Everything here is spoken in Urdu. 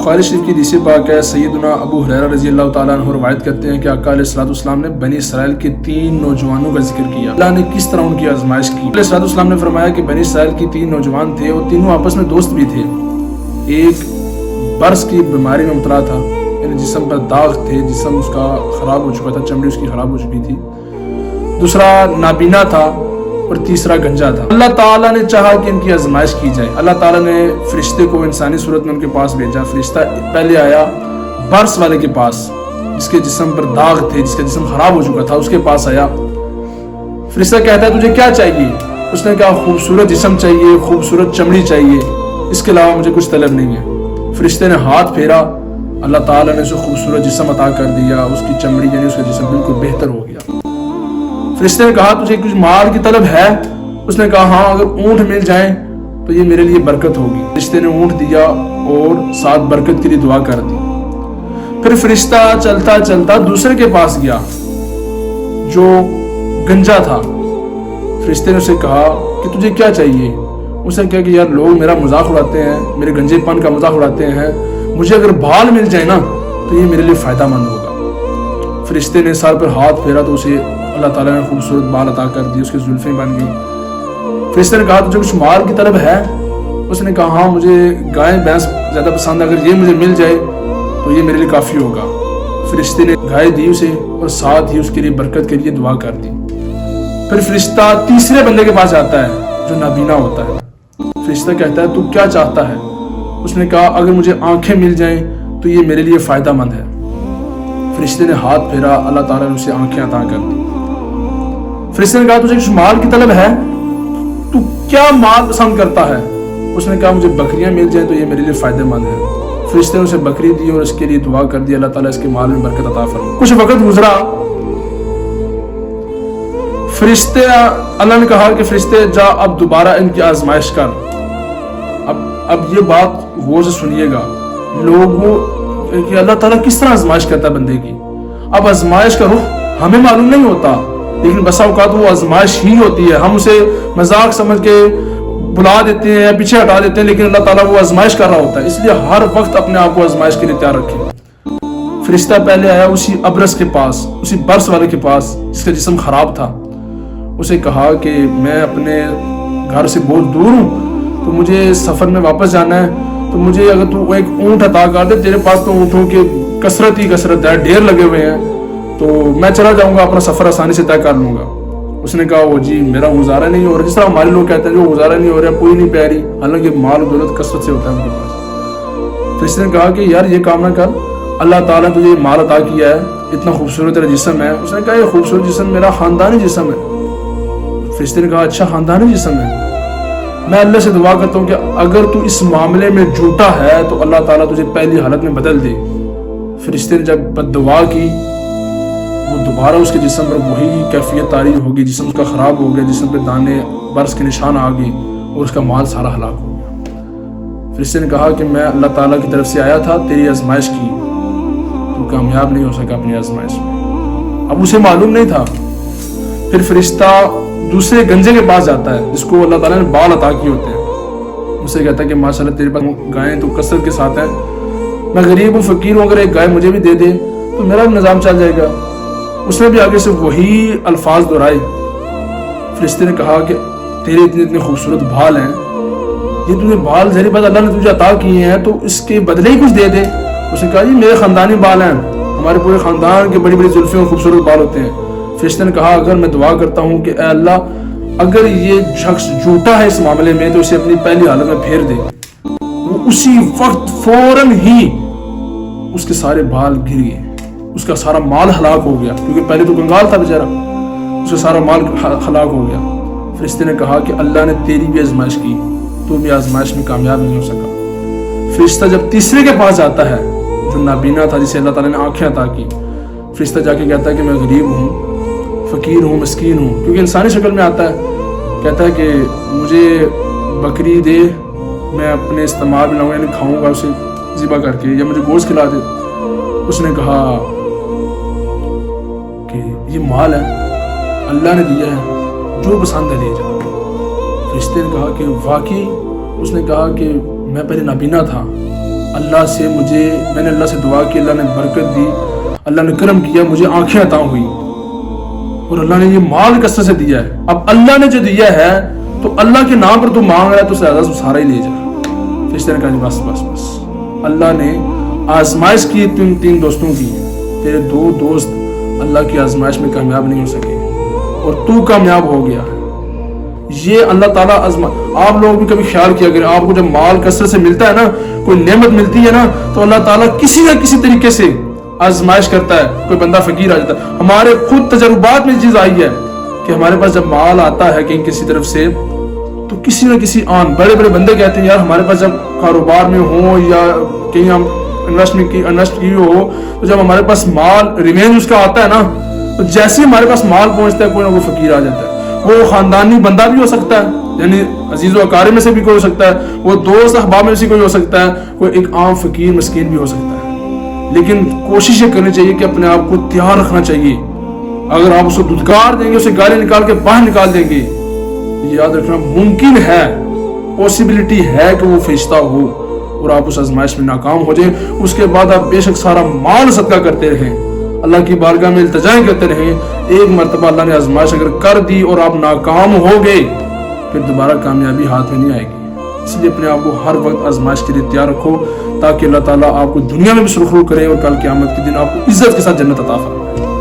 بخاری شریف کی حدیث پاک ہے، سیدنا ابو ہریرہ رضی اللہ تعالیٰ عنہ روایت کرتے ہیں کہ آقا علیہ الصلوۃ والسلام نے بنی اسرائیل کے 3 نوجوانوں کا ذکر کیا، اللہ نے کس طرح ان کی آزمائش کی۔ علیہ الصلوۃ والسلام نے فرمایا کہ بنی اسرائیل کی 3 نوجوان تھے اور تینوں آپس میں دوست بھی تھے۔ ایک برس کی بیماری میں مبتلا تھا، یعنی جسم پر داغ تھے، جسم اس کا خراب ہو چکا تھا، چمڑی اس کی خراب ہو چکی تھی۔ دوسرا نابینا تھا اور تیسرا گنجا تھا۔ اللہ تعالیٰ نے چاہا کہ ان کی آزمائش کی جائے، اللہ تعالیٰ نے فرشتے کو انسانی صورت میں ان کے پاس بھیجا۔ فرشتہ پہلے آیا برس والے کے پاس، جس کے جسم پر داغ تھے، جس کا جسم خراب ہو چکا تھا، اس کے پاس آیا۔ فرشتہ کہتا ہے تجھے کیا چاہیے؟ اس نے کہا خوبصورت جسم چاہیے، خوبصورت چمڑی چاہیے، اس کے علاوہ مجھے کچھ طلب نہیں ہے۔ فرشتے نے ہاتھ پھیرا، اللہ تعالیٰ نے اسے خوبصورت جسم عطا کر دیا، اس کی چمڑی یعنی اس کا جسم بالکل بہتر ہو گیا۔ فرشتے نے کہا تجھے کچھ مال کی طلب ہے؟ اس نے کہا ہاں، اگر اونٹ مل جائیں تو یہ میرے لیے برکت ہوگی۔ فرشتے نے اونٹ دیا اور ساتھ برکت کے لیے دعا کر دی۔ پھر فرشتہ چلتا چلتا دوسرے کے پاس گیا جو گنجا تھا۔ فرشتے نے اسے کہا کہ تجھے کیا چاہیے؟ اس نے کہا کہ یار لوگ میرا مذاق اڑاتے ہیں، میرے گنجے پن کا مذاق اڑاتے ہیں، مجھے اگر بال مل جائے نا تو یہ میرے لیے فائدہ مند ہوگا۔ فرشتے نے سر پر ہاتھ پھیرا تو اسے اللہ تعالیٰ نے خوبصورت بال عطا کر دی، اس کی زلفیں بن گئی۔ فرشتے نے کہا تجھے کچھ مال کی طلب ہے؟ اس نے کہا ہاں، مجھے گائے بھینس زیادہ پسند ہے، اگر یہ مجھے مل جائے تو یہ میرے لیے کافی ہوگا۔ فرشتے نے گائے دی اسے اور ساتھ ہی اس کے لیے برکت کے لیے دعا کر دی۔ پھر فرشتہ تیسرے بندے کے پاس جاتا ہے جو نابینا ہوتا ہے۔ فرشتہ کہتا ہے تو کیا چاہتا ہے؟ اس نے کہا اگر مجھے آنکھیں مل جائیں تو یہ میرے لیے فائدہ مند ہے۔ فرشتے نے ہاتھ پھیرا، اللہ تعالیٰ نے اسے آنکھیں عطا کر دی۔ فرشتے نے کہا تجھے کچھ مال کی طلب ہے؟ تو کیا مال پسند کرتا ہے؟ اس نے کہا مجھے بکریاں مل جائیں تو یہ میرے لیے فائدہ مند ہے۔ فرشتے نے اسے بکری دی اور اس کے لیے دعا کر دی، اللہ تعالیٰ اس کے مال میں برکت عطا فرمائے۔ کچھ وقت گزرا، فرشتے اللہ نے کہا کہ فرشتے جا اب دوبارہ ان کی آزمائش کر۔ اب یہ بات غور سے سنیے گا لوگوں کہ اللہ تعالیٰ کس طرح آزمائش کرتا ہے بندے کی۔ اب آزمائش کا رخ ہمیں معلوم نہیں ہوتا، لیکن بسا اوقات وہ آزمائش ہی ہوتی ہے، ہم اسے مذاق سمجھ کے بلا دیتے ہیں یا پیچھے ہٹا دیتے ہیں، لیکن اللہ تعالیٰ وہ آزمائش کر رہا ہوتا ہے، اس لیے ہر وقت اپنے آپ کو آزمائش کے لیے تیار رکھیں۔ فرشتہ پہلے آیا اسی ابرس کے پاس، اسی برس والے کے پاس جس کا جسم خراب تھا۔ اسے کہا کہ میں اپنے گھر سے بہت دور ہوں تو مجھے سفر میں واپس جانا ہے، تو مجھے اگر تو ایک اونٹ عطا کر دے، تیرے پاس تو اونٹوں کی کثرت ہی کثرت ہے، ڈھیر لگے ہوئے ہیں، تو میں چلا جاؤں گا، اپنا سفر آسانی سے طے کر لوں گا۔ اس نے کہا وہ جی میرا گزارا نہیں ہو رہا، جس طرح ہمارے لوگ کہتے ہیں جو گزارا نہیں ہو رہا، کوئی نہیں پہ رہی، حالانکہ مال و دولت کثرت سے ہوتا ہے ان کے پاس۔ پھر اس نے کہا کہ یار یہ کام نہ کر، اللہ تعالیٰ نے تجھے مال عطا کیا ہے، اتنا خوبصورت تیرا جسم ہے۔ اس نے کہا یہ خوبصورت جسم میرا خاندانی جسم ہے۔ فرشتے نے کہا اچھا خاندانی جسم ہے، میں اللہ سے دعا کرتا ہوں کہ اگر تو اس معاملے میں جھوٹا ہے تو اللہ تعالیٰ تجھے پہلی حالت میں بدل دے۔ فرشتے نے جب بد دعا کی، وہ دوبارہ اس کے جسم پر وہی کیفیت طاری ہوگی، جسم اس کا خراب ہو گیا، جسم پہ دانے برس کے نشان آ گئے اور اس کا مال سارا ہلاک ہو گیا۔ فرشتے نے کہا کہ میں اللہ تعالیٰ کی طرف سے آیا تھا تیری آزمائش کی، تو کامیاب نہیں ہو سکا اپنی آزمائش میں۔ اب اسے معلوم نہیں تھا۔ پھر فرشتہ دوسرے گنجے کے پاس جاتا ہے جس کو اللہ تعالیٰ نے بال عطا کیے ہوتے ہیں۔ اسے کہتا ہے کہ ماشاءاللہ تیرے پاس گائیں تو کثرت کے ساتھ ہیں، میں غریب ہوں، فقیر ہوں، اگر ایک گائے مجھے بھی دے دے تو میرا بھی نظام چل جائے گا۔ اس نے بھی آگے سے وہی الفاظ دہرائے۔ فرشتے نے کہا کہ تیرے اتنے خوبصورت بال ہیں، یہ تجھے بال ظاہر بات اللہ نے تجھے عطا کیے ہیں تو اس کے بدلے ہی کچھ دے دے۔ اس نے کہا جی میرے خاندانی بال ہیں، ہمارے پورے خاندان کے بڑی بڑی زلفیں اور خوبصورت بال ہوتے ہیں۔ فرشتے نے کہا اگر میں دعا کرتا ہوں کہ اے اللہ اگر یہ شخص جھوٹا ہے اس معاملے میں تو اسے اپنی پہلی حالت میں پھیر دے۔ وہ اسی وقت فوراً ہی اس کے سارے بال گر گئے، اس کا سارا مال ہلاک ہو گیا، کیونکہ پہلے تو کنگال تھا بیچارہ، اس کا سارا مال ہلاک ہو گیا۔ فرشتے نے کہا کہ اللہ نے تیری بھی آزمائش کی، تو بھی آزمائش میں کامیاب نہیں ہو سکا۔ فرشتہ جب تیسرے کے پاس جاتا ہے جو نابینا تھا، جسے اللہ تعالیٰ نے آنکھیں عطا کی، فرشتہ جا کے کہتا ہے کہ میں غریب ہوں، فقیر ہوں، مسکین ہوں، کیونکہ انسانی شکل میں آتا ہے، کہتا ہے کہ مجھے بکری دے، میں اپنے استعمال میں لاؤں، یعنی کھاؤں گا اسے ذبح کر کے، یا مجھے گوشت کھلا دے۔ اس نے کہا کہ یہ مال ہے، اللہ نے دیا ہے، جو پسند ہے لے جا۔ فرشتے نے کہا کہ واقعی؟ اس نے کہا کہ میں پہلے نابینا تھا، اللہ سے میں نے اللہ سے دعا کی، اللہ نے برکت دی، اللہ نے کرم کیا، مجھے آنکھیں عطا ہوئی، اور اللہ نے یہ مال کثرت سے دیا ہے۔ اب اللہ نے جو دیا ہے تو اللہ کے نام پر تو مانگ رہا ہے، تو زیادہ سارا ہی لے جا۔ فرشتے نے کہا بس بس بس۔ اللہ نے آزمائش کی تین دوستوں کی، تیرے دو دوست اللہ کی آزمائش میں کامیاب نہیں ہو سکے اور تو کامیاب ہو گیا۔ یہ اللہ تعالیٰ آپ لوگ بھی کبھی خیال کیا کریں، آپ کو جب مال کثرت سے ملتا ہے نا، کوئی نعمت ملتی ہے نا، تو اللہ تعالیٰ کسی نہ کسی طریقے سے آزمائش کرتا ہے، کوئی بندہ فقیر آ جاتا ہے۔ ہمارے خود تجربات میں چیز آئی ہے کہ ہمارے پاس جب مال آتا ہے کہیں کسی طرف سے، تو کسی نہ کسی بڑے بڑے بندے کہتے ہیں یار ہمارے پاس جب کاروبار میں ہو یا کہیں ہم انویسٹ کی ہو، تو جب ہمارے پاس مال ریمین اس کا آتا ہے نا، تو جیسے ہمارے پاس مال پہنچتا ہے کوئی نہ کوئی فقیر آ جاتا ہے۔ وہ خاندانی بندہ بھی ہو سکتا ہے، یعنی عزیز و اقارب میں سے بھی کوئی ہو سکتا ہے، وہ دوست احباب میں سے کوئی ہو سکتا ہے، کوئی ایک عام فقیر مسکین بھی ہو سکتا ہے۔ لیکن کوشش یہ کرنی چاہیے کہ اپنے آپ کو تیار رکھنا چاہیے۔ اگر آپ اس کو دھتکار دیں گے، اسے گالی نکال کے باہر نکال دیں گے، یاد رکھنا ممکن ہے، پاسبلٹی ہے کہ وہ فرشتہ ہو اور آپ اس آزمائش میں ناکام ہو جائیں۔ اس کے بعد آپ بے شک سارا مال صدقہ کرتے رہیں، اللہ کی بارگاہ میں التجائیں کرتے رہیں۔ ایک مرتبہ اللہ نے آزمائش اگر کر دی اور آپ ناکام ہو گئے، پھر دوبارہ کامیابی ہاتھ میں نہیں آئے گی۔ اس لیے اپنے آپ کو ہر وقت آزمائش کے لیے تیار رکھو، تاکہ اللہ تعالیٰ آپ کو دنیا میں بھی سرخرو کرے اور کل قیامت کے دن آپ کو عزت کے ساتھ جنت عطا فرمائے۔